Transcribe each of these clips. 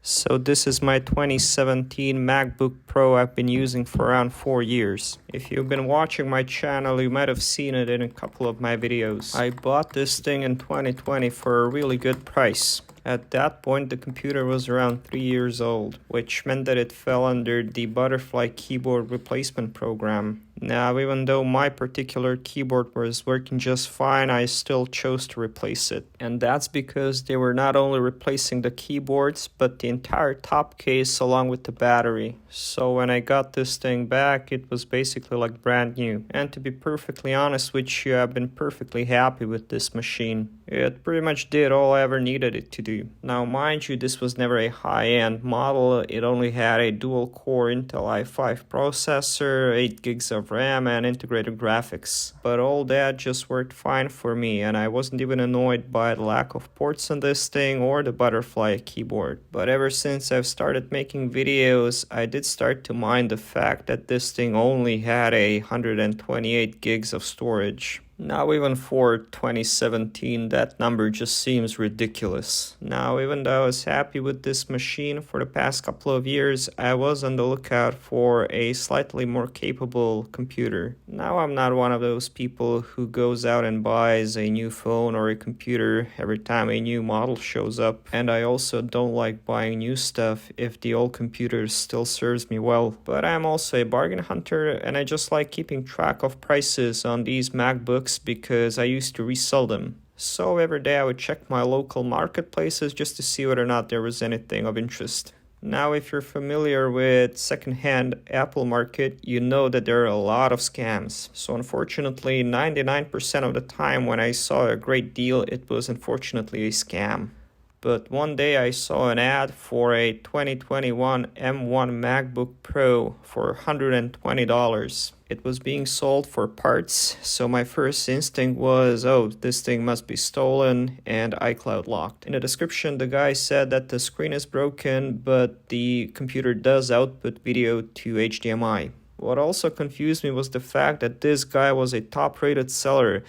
So this is my 2017 MacBook Pro I've been using for around 4 years. If you've been watching my channel, you might have seen it in a couple of my videos. I bought this thing in 2020 for a really good price. At that point, the computer was around 3 years old, which meant that it fell under the Butterfly keyboard replacement program. Now, even though my particular keyboard was working just fine, I still chose to replace it. And that's because they were not only replacing the keyboards, but the entire top case along with the battery. So when I got this thing back, it was basically like brand new. And to be perfectly honest with you, I've been perfectly happy with this machine. It pretty much did all I ever needed it to do. Now, mind you, this was never a high-end model. It only had a dual-core Intel i5 processor, 8 gigs of RAM, and integrated graphics. But all that just worked fine for me, and I wasn't even annoyed by the lack of ports on this thing or the Butterfly keyboard. But ever since I've started making videos, I did start to mind the fact that this thing only had 128 gigs of storage. Now, even for 2017, that number just seems ridiculous. Now, even though I was happy with this machine for the past couple of years, I was on the lookout for a slightly more capable computer. Now, I'm not one of those people who goes out and buys a new phone or a computer every time a new model shows up. And I also don't like buying new stuff if the old computer still serves me well. But I'm also a bargain hunter, and I just like keeping track of prices on these MacBooks because I used to resell them. So every day I would check my local marketplaces just to see whether or not there was anything of interest. Now, if you're familiar with secondhand Apple market, you know that there are a lot of scams. So unfortunately, 99% of the time when I saw a great deal, it was unfortunately a scam. But one day I saw an ad for a 2021 M1 MacBook Pro for $120. It was being sold for parts, so my first instinct was, oh, this thing must be stolen and iCloud locked. In the description, the guy said that the screen is broken, but the computer does output video to HDMI. What also confused me was the fact that this guy was a top-rated seller,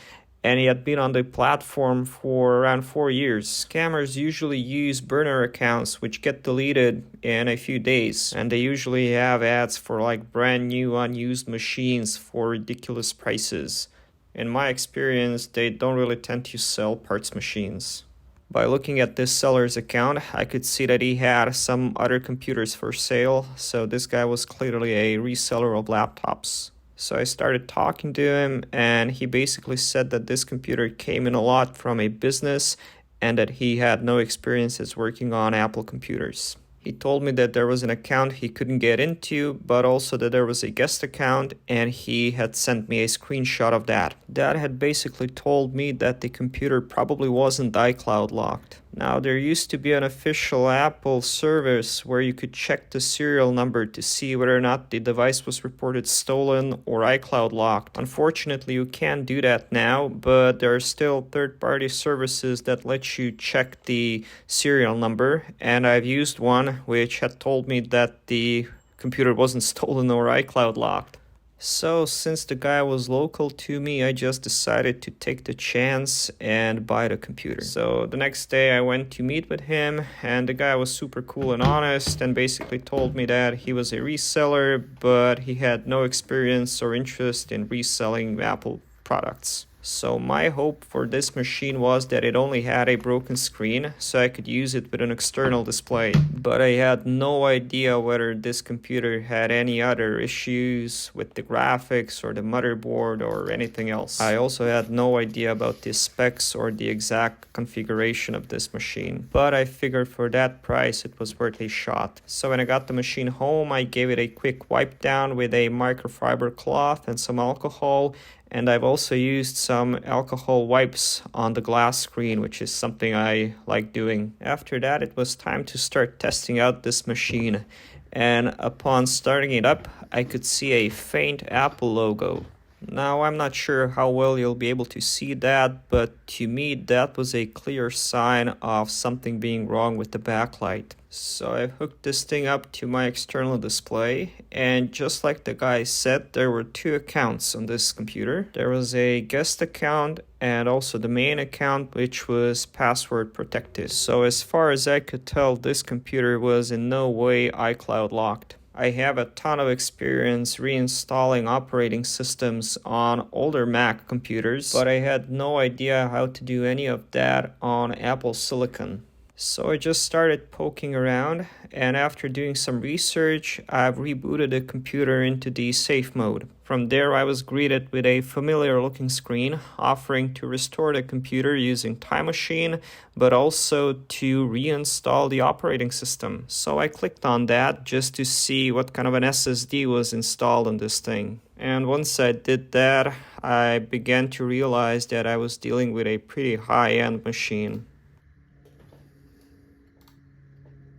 and he had been on the platform for around 4 years. Scammers usually use burner accounts which get deleted in a few days, and they usually have ads for like brand new unused machines for ridiculous prices. In my experience, they don't really tend to sell parts machines. By looking at this seller's account, I could see that he had some other computers for sale, so this guy was clearly a reseller of laptops. So I started talking to him, and he basically said that this computer came in a lot from a business and that he had no experiences working on Apple computers. He told me that there was an account he couldn't get into, but also that there was a guest account, and he had sent me a screenshot of that. That had basically told me that the computer probably wasn't iCloud locked. Now, there used to be an official Apple service where you could check the serial number to see whether or not the device was reported stolen or iCloud locked. Unfortunately, you can't do that now, but there are still third-party services that let you check the serial number, and I've used one which had told me that the computer wasn't stolen or iCloud locked. So, since the guy was local to me, I just decided to take the chance and buy the computer. So, the next day I went to meet with him, and the guy was super cool and honest and basically told me that he was a reseller, but he had no experience or interest in reselling Apple products. So my hope for this machine was that it only had a broken screen, so I could use it with an external display. But I had no idea whether this computer had any other issues with the graphics or the motherboard or anything else. I also had no idea about the specs or the exact configuration of this machine. But I figured for that price it was worth a shot. So when I got the machine home, I gave it a quick wipe down with a microfiber cloth and some alcohol. And I've also used some alcohol wipes on the glass screen, which is something I like doing. After that, it was time to start testing out this machine. And upon starting it up, I could see a faint Apple logo. Now, I'm not sure how well you'll be able to see that, but to me, that was a clear sign of something being wrong with the backlight. So I've hooked this thing up to my external display, and just like the guy said, there were two accounts on this computer. There was a guest account and also the main account, which was password protected. So as far as I could tell, this computer was in no way iCloud locked. I have a ton of experience reinstalling operating systems on older Mac computers, but I had no idea how to do any of that on Apple Silicon. So I just started poking around, and after doing some research, I've rebooted the computer into the safe mode. From there, I was greeted with a familiar looking screen offering to restore the computer using Time Machine, but also to reinstall the operating system. So I clicked on that just to see what kind of an SSD was installed on this thing. And once I did that, I began to realize that I was dealing with a pretty high-end machine.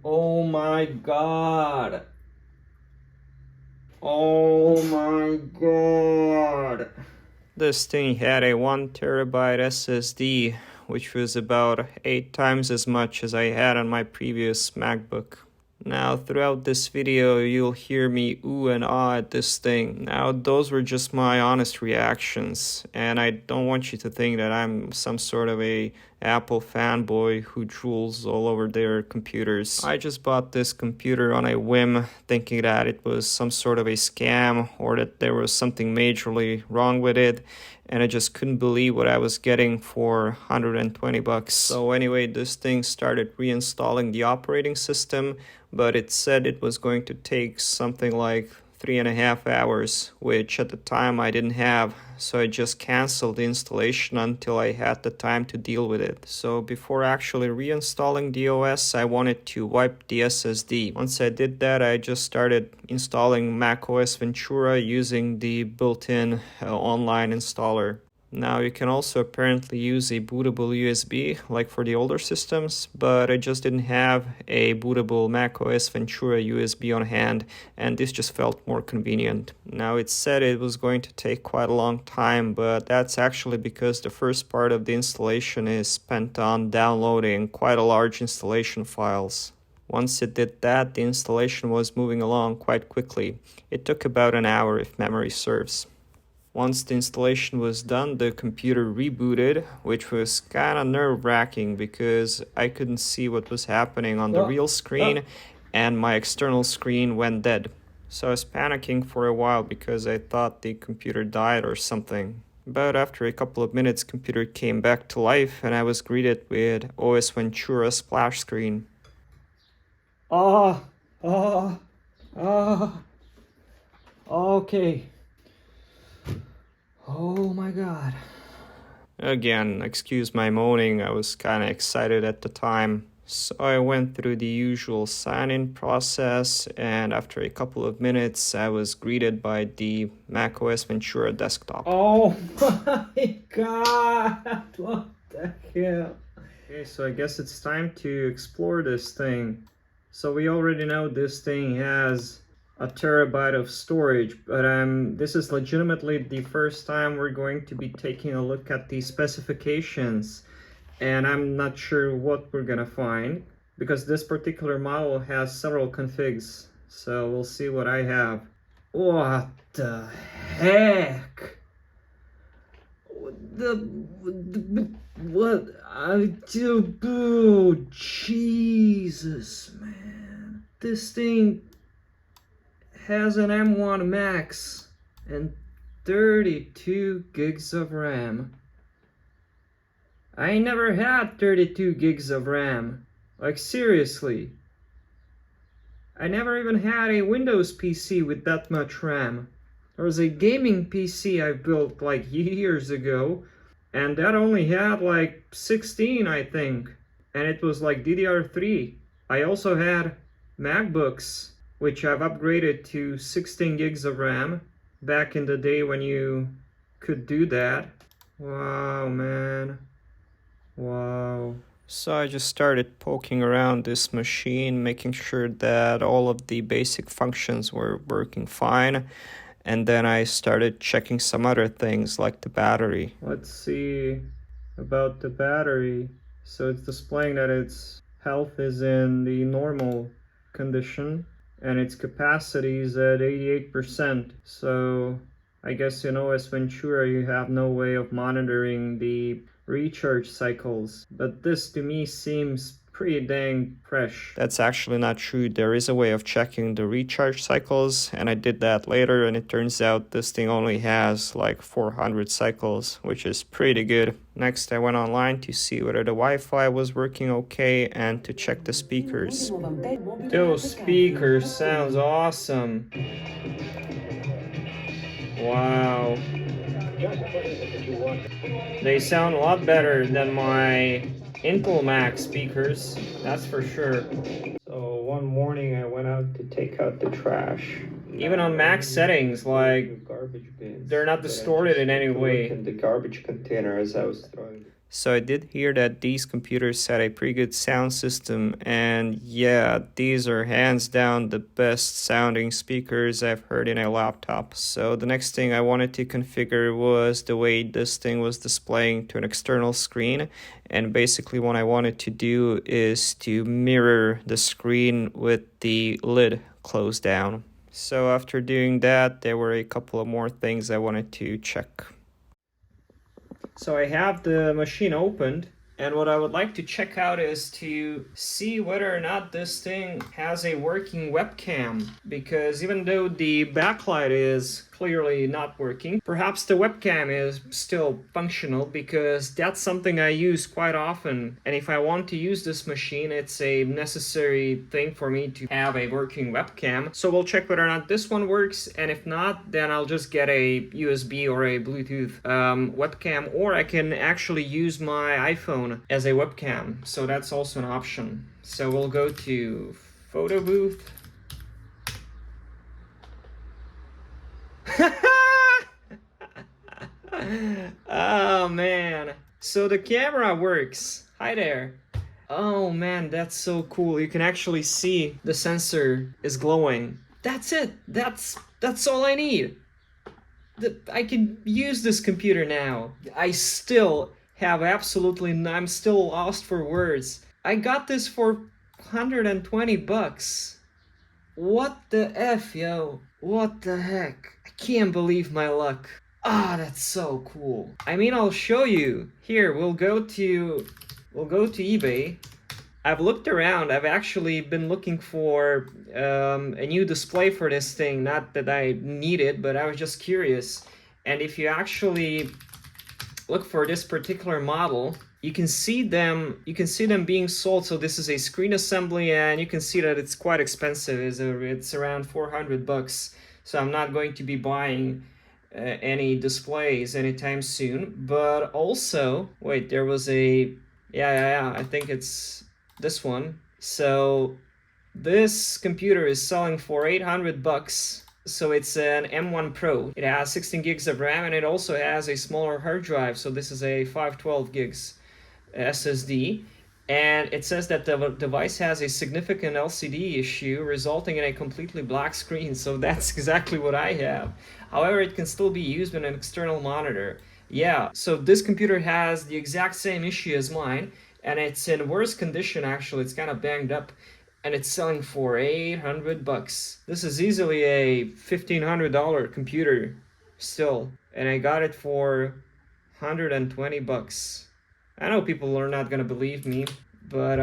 Oh my god. Oh my god. This thing had a 1 terabyte SSD, which was about 8 times as much as I had on my previous MacBook. Now, throughout this video, you'll hear me ooh and ah at this thing. Now, those were just my honest reactions, and I don't want you to think that I'm some sort of a Apple fanboy who drools all over their computers. I just bought this computer on a whim, thinking that it was some sort of a scam or that there was something majorly wrong with it, and I just couldn't believe what I was getting for $120. So anyway, this thing started reinstalling the operating system, but it said it was going to take something like 3.5 hours, which at the time I didn't have, so I just canceled the installation until I had the time to deal with it. So before actually reinstalling the OS, I wanted to wipe the SSD. Once I did that, I just started installing macOS Ventura using the built-in online installer. Now you can also apparently use a bootable USB like for the older systems, but I just didn't have a bootable macOS Ventura USB on hand, and this just felt more convenient. Now it said it was going to take quite a long time, but that's actually because the first part of the installation is spent on downloading quite a large installation files. Once it did that, the installation was moving along quite quickly. It took about an hour if memory serves. Once the installation was done, the computer rebooted, which was kind of nerve-wracking because I couldn't see what was happening on the real screen, and my external screen went dead. So I was panicking for a while because I thought the computer died or something. But after a couple of minutes, the computer came back to life and I was greeted with OS Ventura splash screen. Okay. Oh my god. Again, excuse my moaning, I was kind of excited at the time. So I went through the usual sign-in process, and after a couple of minutes, I was greeted by the macOS Ventura desktop. Oh my god! What the hell? Okay, so I guess it's time to explore this thing. So we already know this thing has a terabyte of storage, but this is legitimately the first time we're going to be taking a look at the specifications, and I'm not sure what we're gonna find because this particular model has several configs, so we'll see what I have. What the heck? What I do? Oh, Jesus, man, this thing has an M1 Max and 32 gigs of RAM. I never had 32 gigs of RAM. Like, seriously. I never even had a Windows PC with that much RAM. There was a gaming PC I built like years ago, and that only had like 16, I think. And it was like DDR3. I also had MacBooks, which I've upgraded to 16 gigs of RAM back in the day when you could do that. Wow, man. Wow. So I just started poking around this machine, making sure that all of the basic functions were working fine. And then I started checking some other things like the battery. Let's see about the battery. So it's displaying that its health is in the normal condition and its capacity is at 88%. So I guess in OS Ventura you have no way of monitoring the recharge cycles, but this to me seems pretty dang fresh. That's actually not true. There is a way of checking the recharge cycles, and I did that later, and it turns out this thing only has like 400 cycles, which is pretty good. Next, I went online to see whether the Wi-Fi was working okay and to check the speakers. Those speakers sounds awesome. Wow. They sound a lot better than my Intel Mac speakers, that's for sure. So one morning I went out to take out the trash. Even on Mac settings, like, they're not distorted in any way. In the garbage container as I was throwing. So I did hear that these computers had a pretty good sound system, and yeah, these are hands down the best sounding speakers I've heard in a laptop. So the next thing I wanted to configure was the way this thing was displaying to an external screen, and basically what I wanted to do is to mirror the screen with the lid closed down. So after doing that, there were a couple of more things I wanted to check. So I have the machine opened, and what I would like to check out is to see whether or not this thing has a working webcam, because even though the backlight is clearly not working, perhaps the webcam is still functional, because that's something I use quite often, and if I want to use this machine, it's a necessary thing for me to have a working webcam. So we'll check whether or not this one works, and if not, then I'll just get a USB or a Bluetooth webcam, or I can actually use my iPhone as a webcam, so that's also an option. So we'll go to photo booth. Oh man, so the camera works. Hi there. Oh man, that's so cool. You can actually see the sensor is glowing. That's it. That's all I need. I can use this computer now. I still have I'm still lost for words. I got this for 120 bucks. What the F, yo? What the heck? I can't believe my luck. Ah, that's so cool. I mean, I'll show you. Here, we'll go to eBay. I've looked around. I've actually been looking for a new display for this thing. Not that I need it, but I was just curious. And if you actually look for this particular model, you can see them being sold. So this is a screen assembly, and you can see that it's quite expensive. It's around 400 bucks. So I'm not going to be buying any displays anytime soon. But also, wait, there was a yeah, I think it's this one. So this computer is selling for 800 bucks. So it's an M1 Pro. It has 16 gigs of RAM, and it also has a smaller hard drive. So this is a 512 gigs SSD. And it says that the device has a significant LCD issue, resulting in a completely black screen. So that's exactly what I have. However, it can still be used with an external monitor. Yeah, so this computer has the exact same issue as mine, and it's in worse condition actually. It's kind of banged up, and it's selling for 800 bucks. This is easily a $1,500 computer still, and I got it for 120 bucks. I know people are not gonna believe me, but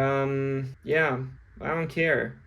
yeah, I don't care.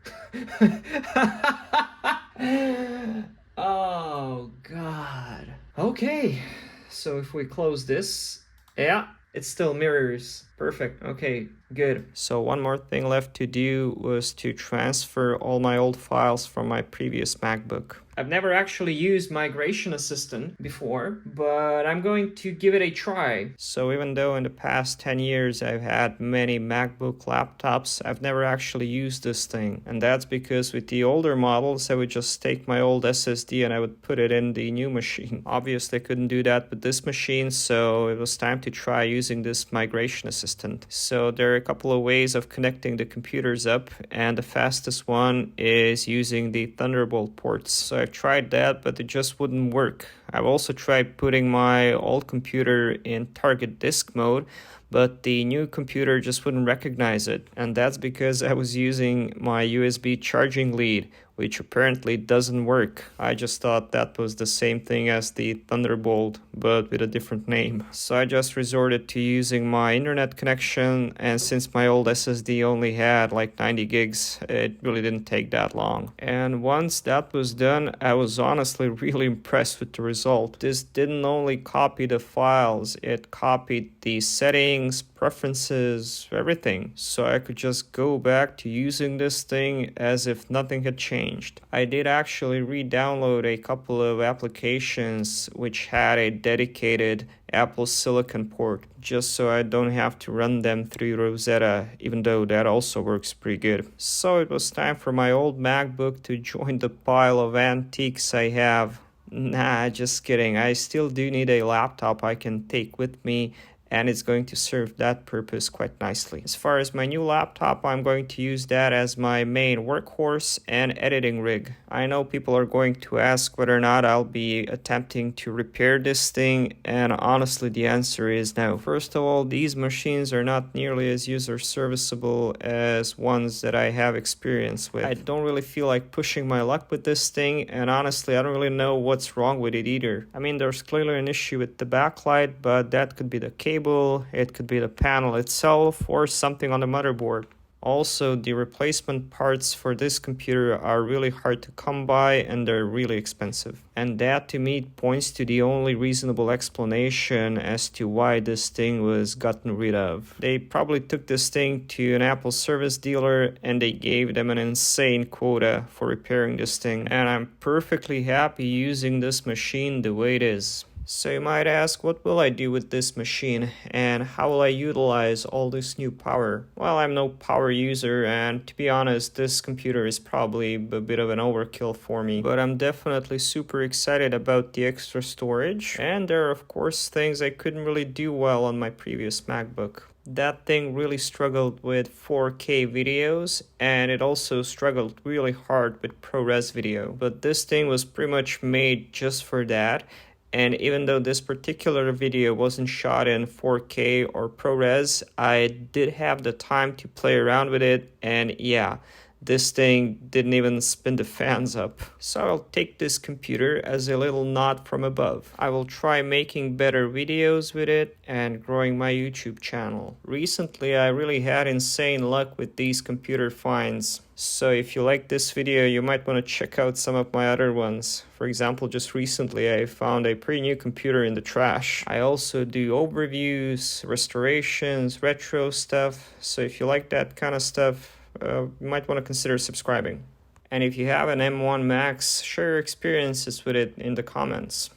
Oh God. Okay, so if we close this, yeah, it still mirrors. Perfect. Okay, good. So one more thing left to do was to transfer all my old files from my previous MacBook. I've never actually used Migration Assistant before, but I'm going to give it a try. So even though in the past 10 years I've had many MacBook laptops, I've never actually used this thing. And that's because with the older models, I would just take my old SSD and I would put it in the new machine. Obviously, I couldn't do that with this machine, so it was time to try using this Migration Assistant. persistent. So there are a couple of ways of connecting the computers up, and the fastest one is using the Thunderbolt ports. So I've tried that, but it just wouldn't work. I've also tried putting my old computer in target disk mode, but the new computer just wouldn't recognize it. And that's because I was using my USB charging lead, which apparently doesn't work. I just thought that was the same thing as the Thunderbolt, but with a different name. So I just resorted to using my internet connection, and since my old SSD only had like 90 gigs, it really didn't take that long. And once that was done, I was honestly really impressed with the result. This didn't only copy the files, it copied the settings, preferences, everything. So I could just go back to using this thing as if nothing had changed. I did actually re-download a couple of applications which had a dedicated Apple Silicon port, just so I don't have to run them through Rosetta, even though that also works pretty good. So it was time for my old MacBook to join the pile of antiques I have. Nah, just kidding. I still do need a laptop I can take with me, and it's going to serve that purpose quite nicely. As far as my new laptop, I'm going to use that as my main workhorse and editing rig. I know people are going to ask whether or not I'll be attempting to repair this thing, and honestly the answer is no. First of all, these machines are not nearly as user serviceable as ones that I have experience with. I don't really feel like pushing my luck with this thing, and honestly I don't really know what's wrong with it either. I mean, there's clearly an issue with the backlight, but that could be the cable, it could be the panel itself, or something on the motherboard. Also, the replacement parts for this computer are really hard to come by, and they're really expensive. And that to me points to the only reasonable explanation as to why this thing was gotten rid of. They probably took this thing to an Apple service dealer and they gave them an insane quota for repairing this thing. And I'm perfectly happy using this machine the way it is. So you might ask, what will I do with this machine and how will I utilize all this new power? Well, I'm no power user, and to be honest, this computer is probably a bit of an overkill for me, but I'm definitely super excited about the extra storage, and there are of course things I couldn't really do well on my previous MacBook. That thing really struggled with 4K videos, and it also struggled really hard with ProRes video, but this thing was pretty much made just for that. And even though this particular video wasn't shot in 4K or ProRes, I did have the time to play around with it, and yeah, this thing didn't even spin the fans up. So I'll take this computer as a little nod from above. I will try making better videos with it and growing my YouTube channel. Recently, I really had insane luck with these computer finds. So if you like this video, you might want to check out some of my other ones. For example, just recently I found a pretty new computer in the trash. I also do overviews, restorations, retro stuff. So if you like that kind of stuff, you might want to consider subscribing. And if you have an M1 Max, share your experiences with it in the comments.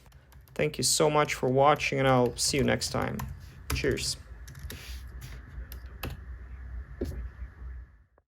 Thank you so much for watching, and I'll see you next time. Cheers.